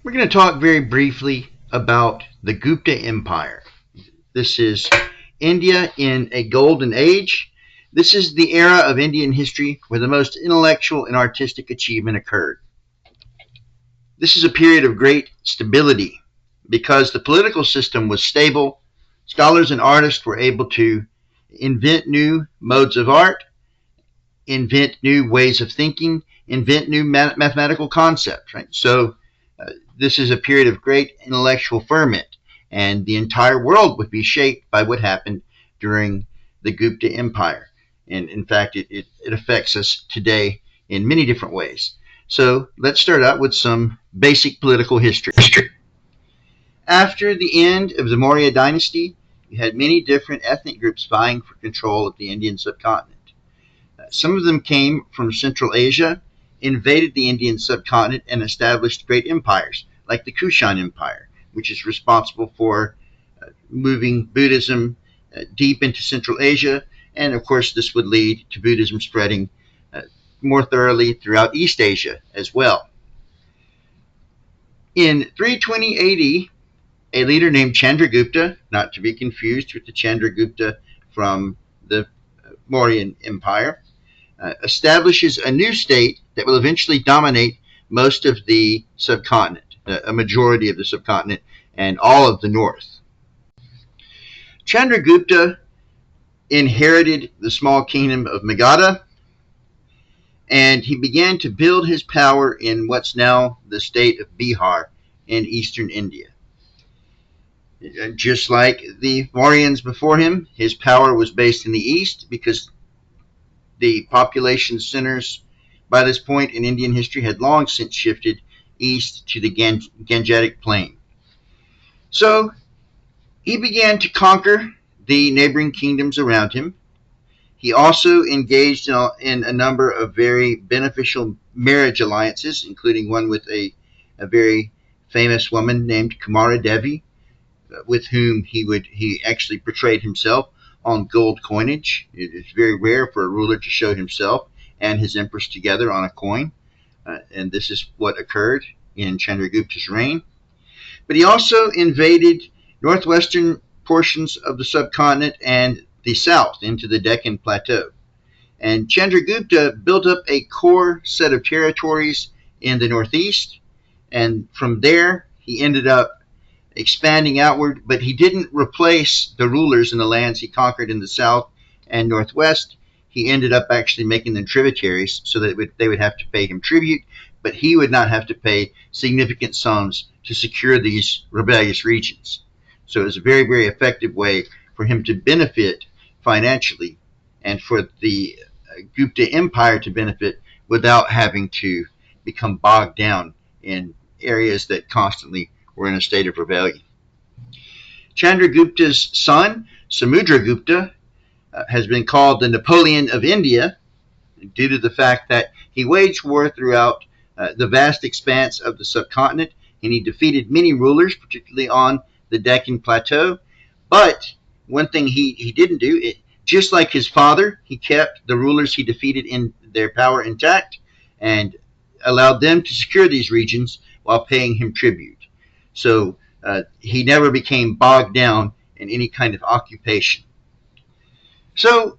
We're going to talk very briefly about the Gupta Empire. This is India in a golden age. This is the era of Indian history where the most intellectual and artistic achievement occurred. This is a period of great stability because the political system was stable. Scholars and artists were able to invent new modes of art, invent new ways of thinking, invent new mathematical concepts. Right? So this is a period of great intellectual ferment, and the entire world would be shaped by what happened during the Gupta Empire. And in fact, it affects us today in many different ways. So let's start out with some basic political history. After the end of the Maurya dynasty, you had many different ethnic groups vying for control of the Indian subcontinent. Some of them came from Central Asia, invaded the Indian subcontinent, and established great empires, like the Kushan Empire, which is responsible for moving Buddhism deep into Central Asia. And of course, this would lead to Buddhism spreading more thoroughly throughout East Asia as well. In 320 AD, a leader named Chandragupta, not to be confused with the Chandragupta from the Mauryan Empire, establishes a new state that will eventually dominate most of the subcontinent, a majority of the subcontinent, and all of the north. Chandragupta inherited the small kingdom of Magadha, and he began to build his power in what's now the state of Bihar in eastern India. Just like the Mauryans before him, his power was based in the east because the population centers by this point in Indian history had long since shifted east to the Gangetic Plain. So he began to conquer the neighboring kingdoms around him. He also engaged in a number of very beneficial marriage alliances, including one with a very famous woman named Kumara Devi, with whom he actually portrayed himself on gold coinage. It is very rare for a ruler to show himself and his empress together on a coin, and this is what occurred in Chandragupta's reign. But he also invaded northwestern portions of the subcontinent and the south into the Deccan Plateau. And Chandragupta built up a core set of territories in the northeast, and from there he ended up expanding outward, but he didn't replace the rulers in the lands he conquered in the south and northwest. He ended up actually making them tributaries so that they would have to pay him tribute, but he would not have to pay significant sums to secure these rebellious regions. So it was a very, very effective way for him to benefit financially and for the Gupta Empire to benefit without having to become bogged down in areas that constantly were in a state of rebellion. Chandragupta's son, Samudragupta, has been called the Napoleon of India due to the fact that he waged war throughout the vast expanse of the subcontinent, and he defeated many rulers, particularly on the Deccan Plateau. But one thing he didn't do, just like his father, he kept the rulers he defeated in their power intact and allowed them to secure these regions while paying him tribute. So he never became bogged down in any kind of occupation. So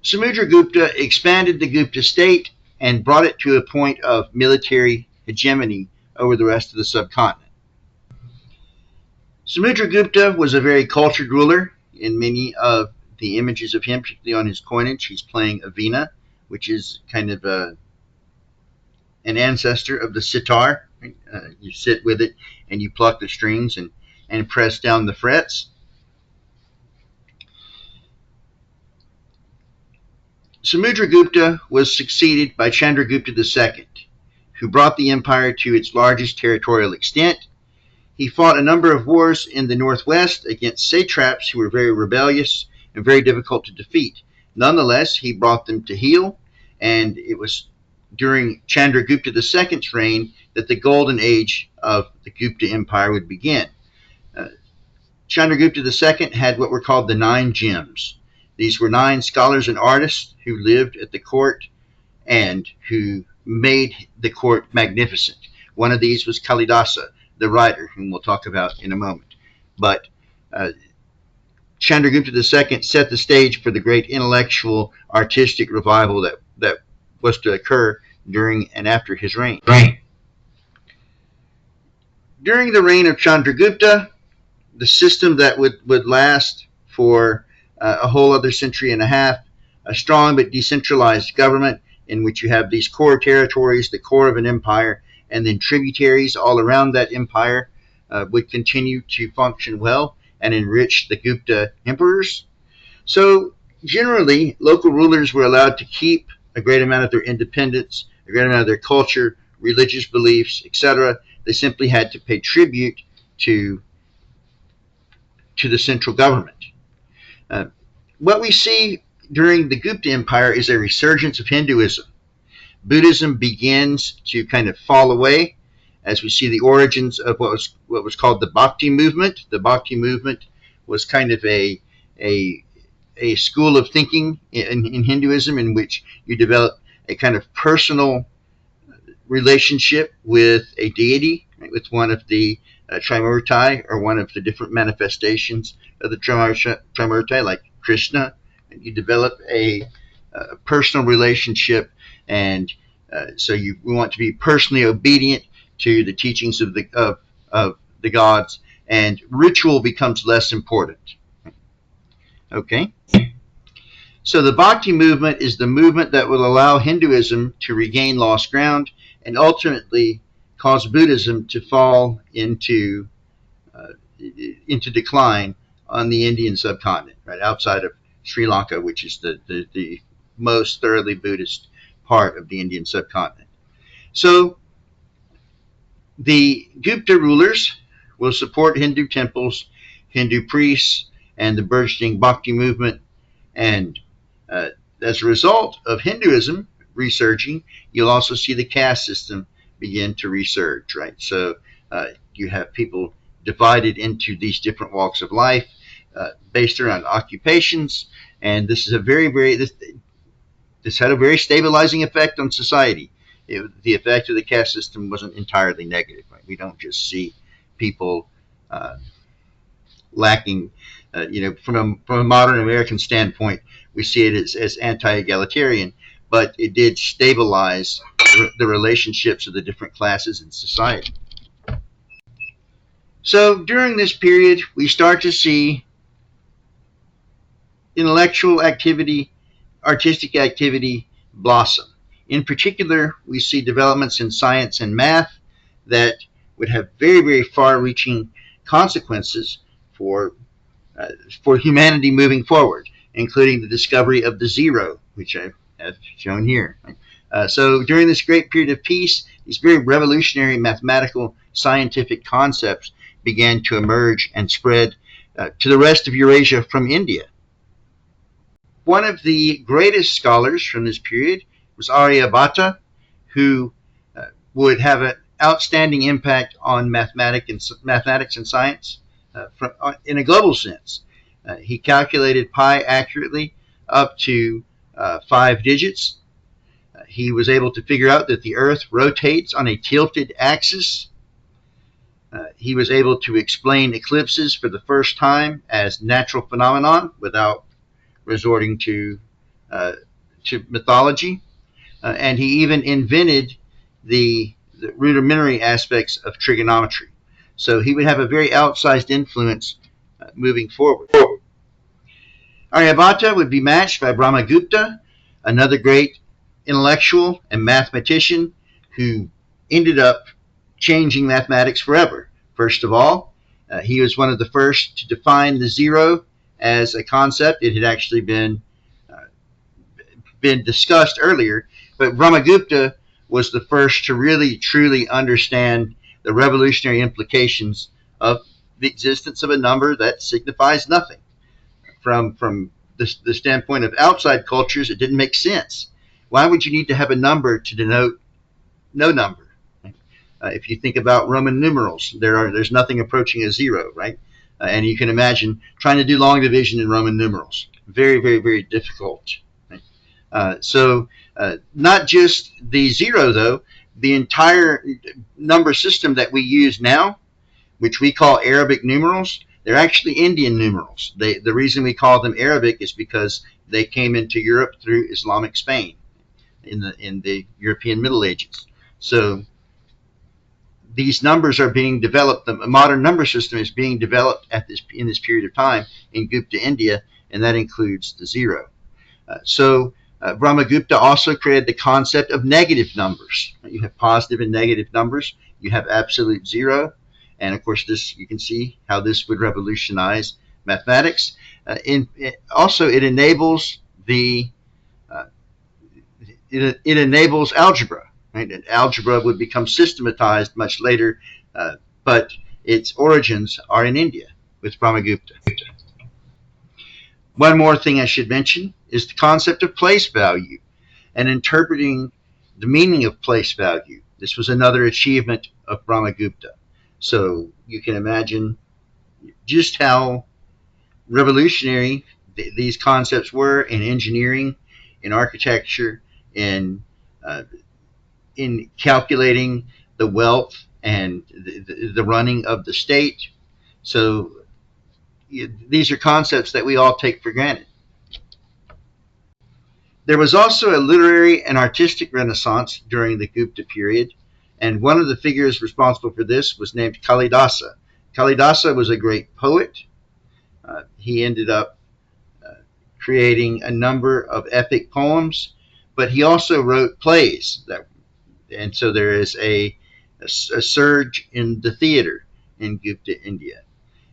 Samudragupta expanded the Gupta state and brought it to a point of military hegemony over the rest of the subcontinent. Samudragupta was a very cultured ruler. In many of the images of him, particularly on his coinage, he's playing a veena, which is kind of an ancestor of the sitar. You sit with it and you pluck the strings and press down the frets. Samudragupta was succeeded by Chandragupta II, who brought the empire to its largest territorial extent. He fought a number of wars in the northwest against satraps who were very rebellious and very difficult to defeat. Nonetheless, he brought them to heel, and it was during Chandragupta II's reign that the golden age of the Gupta Empire would begin. Chandragupta II had what were called the 9 gems. These were 9 scholars and artists who lived at the court and who made the court magnificent. One of these was Kalidasa, the writer, whom we'll talk about in a moment. But Chandragupta II set the stage for the great intellectual, artistic revival that was to occur during and after his reign. During the reign of Chandragupta, the system that would last for a whole other century and a half, a strong but decentralized government in which you have these core territories, the core of an empire, and then tributaries all around that empire, would continue to function well and enrich the Gupta emperors. So generally, local rulers were allowed to keep a great amount of their independence, a great amount of their culture, religious beliefs, etc. They simply had to pay tribute to the central government. What we see during the Gupta Empire is a resurgence of Hinduism. Buddhism begins to kind of fall away as we see the origins of what was called the Bhakti movement. The Bhakti movement was kind of a school of thinking in Hinduism in which you develop a kind of personal relationship with a deity, right, with one of the Trimurti, or one of the different manifestations of the Trimurti, like Krishna. And you develop a personal relationship, and so we want to be personally obedient to the teachings of the gods, and ritual becomes less important. Okay? So the Bhakti movement is the movement that will allow Hinduism to regain lost ground and ultimately cause Buddhism to fall into decline on the Indian subcontinent, right outside of Sri Lanka, which is the most thoroughly Buddhist part of the Indian subcontinent. So the Gupta rulers will support Hindu temples, Hindu priests, and the burgeoning Bhakti movement. And as a result of Hinduism resurging, you'll also see the caste system begin to resurge, right? So you have people divided into these different walks of life based around occupations, and this is this had a very stabilizing effect on society. The effect of the caste system wasn't entirely negative, right? We don't just see people lacking, from a modern American standpoint, we see it as anti-egalitarian, but it did stabilize the relationships of the different classes in society. So during this period, we start to see intellectual activity, artistic activity blossom. In particular, we see developments in science and math that would have very, very far-reaching consequences for humanity moving forward, including the discovery of the zero, which I have shown here. So during this great period of peace, these very revolutionary mathematical scientific concepts began to emerge and spread to the rest of Eurasia from India. One of the greatest scholars from this period was Aryabhata, who would have an outstanding impact on mathematics and science in a global sense. He calculated pi accurately up to 5 digits. He was able to figure out that the Earth rotates on a tilted axis. He was able to explain eclipses for the first time as natural phenomenon without resorting to mythology. And he even invented the rudimentary aspects of trigonometry. So he would have a very outsized influence moving forward. Aryabhata would be matched by Brahmagupta, another great intellectual and mathematician who ended up changing mathematics forever. First of all, he was one of the first to define the zero as a concept. It had actually been discussed earlier, but Brahmagupta was the first to really truly understand the revolutionary implications of the existence of a number that signifies nothing. From the standpoint of outside cultures, it didn't make sense. Why would you need to have a number to denote no number? If you think about Roman numerals, there's nothing approaching a zero, right? And you can imagine trying to do long division in Roman numerals. Very, very, very difficult. Right? Not just the zero, though, the entire number system that we use now, which we call Arabic numerals, they're actually Indian numerals. The reason we call them Arabic is because they came into Europe through Islamic Spain in the European Middle Ages. So these numbers are being developed. The modern number system is being developed in this period of time in Gupta India, and that includes the zero. Brahmagupta also created the concept of negative numbers. You have positive and negative numbers. You have absolute zero. And of course, this you can see how this would revolutionize mathematics. Also, it enables uh, it enables algebra. Right? And algebra would become systematized much later, but its origins are in India with Brahmagupta. One more thing I should mention is the concept of place value and interpreting the meaning of place value. This was another achievement of Brahmagupta. So you can imagine just how revolutionary these concepts were in engineering, in architecture, in uh, in calculating the wealth and the running of the state. So these are concepts that we all take for granted. There was also a literary and artistic renaissance during the Gupta period, and one of the figures responsible for this was named Kalidasa. Kalidasa was a great poet. He ended up creating a number of epic poems, but he also wrote plays. And so there is a surge in the theater in Gupta India.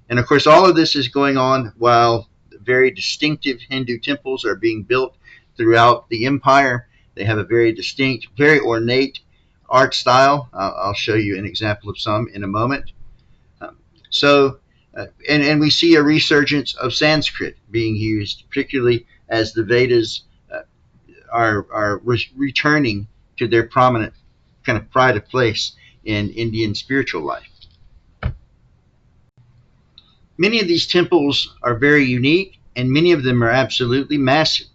And of course, all of this is going on while very distinctive Hindu temples are being built throughout the empire. They have a very distinct, very ornate art style. I'll show you an example of some in a moment. Um, so, and we see a resurgence of Sanskrit being used, particularly as the Vedas are returning to their prominent kind of pride of place in Indian spiritual life. Many of these temples are very unique, and many of them are absolutely massive.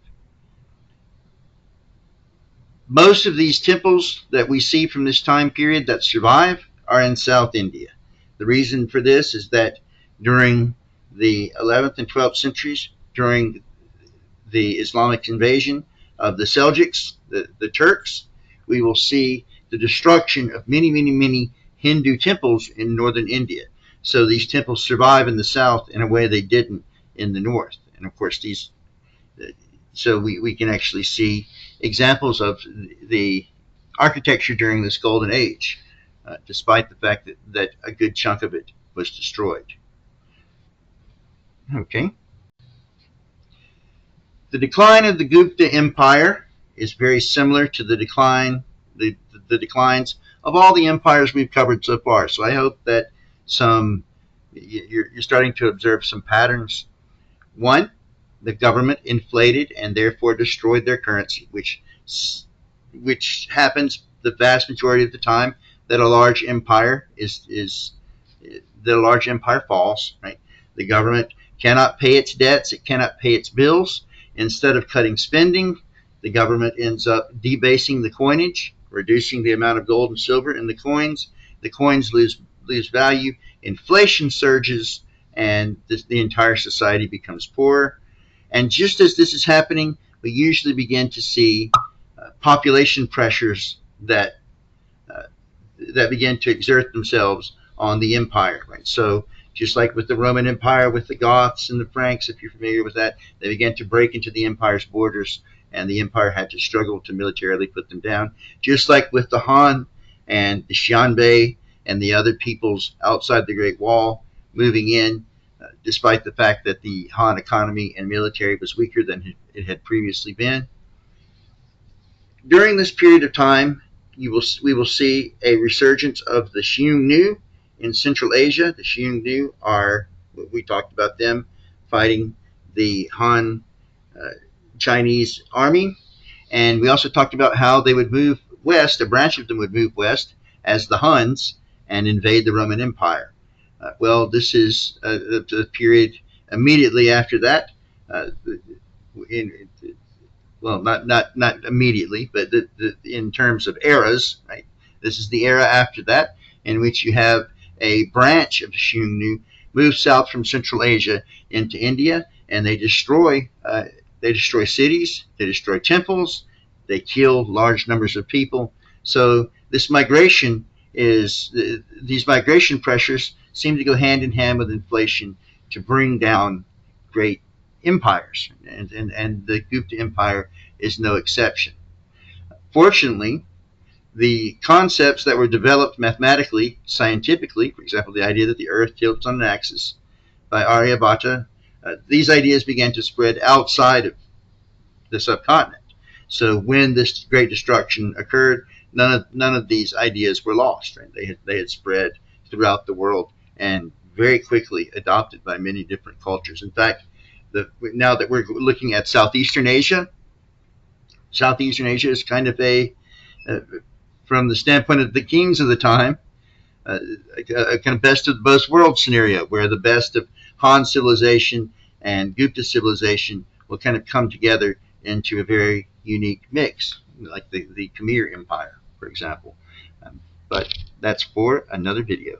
Most of these temples that we see from this time period that survive are in South India. The reason for this is that during the 11th and 12th centuries, during the Islamic invasion of the Seljuks, the Turks, we will see the destruction of many, many, many Hindu temples in northern India. So these temples survive in the south in a way they didn't in the north. And of course, so we can actually see examples of the architecture during this golden age, despite the fact that a good chunk of it was destroyed. Okay. The decline of the Gupta Empire is very similar to the declines of all the empires we've covered so far. So I hope that you're starting to observe some patterns. One, the government inflated and therefore destroyed their currency, which happens the vast majority of the time that a large empire that a large empire falls. Right, the government cannot pay its debts, it cannot pay its bills. Instead of cutting spending, the government ends up debasing the coinage, reducing the amount of gold and silver in the coins. The coins lose value. Inflation surges, and the entire society becomes poorer. And just as this is happening, we usually begin to see population pressures uh, that begin to exert themselves on the empire. Right. So just like with the Roman Empire, with the Goths and the Franks, if you're familiar with that, they began to break into the empire's borders, and the empire had to struggle to militarily put them down. Just like with the Han and the Xianbei and the other peoples outside the Great Wall moving in, despite the fact that the Han economy and military was weaker than it had previously been. During this period of time, we will see a resurgence of the Xiongnu in Central Asia. The Xiongnu are, we talked about them fighting the Han Chinese army. And we also talked about how they would move west, a branch of them would move west as the Huns and invade the Roman Empire. Well, this is the period immediately after that, in, well, not immediately, but in terms of eras, right? This is the era after that, in which you have a branch of the Xiongnu move south from Central Asia into India, and they destroy cities, they destroy temples, they kill large numbers of people. So this migration is these migration pressures seem to go hand in hand with inflation to bring down great empires, and the Gupta Empire is no exception. Fortunately, the concepts that were developed mathematically, scientifically, for example, the idea that the Earth tilts on an axis by Aryabhata, these ideas began to spread outside of the subcontinent. So when this great destruction occurred, none of these ideas were lost. Right? They had spread throughout the world and very quickly adopted by many different cultures. In fact, now that we're looking at Southeastern Asia is kind of uh, from the standpoint of the kings of the time, uh, a kind of best of both worlds scenario where the best of Han civilization and Gupta civilization will kind of come together into a very unique mix, like the Khmer Empire, for example. But that's for another video.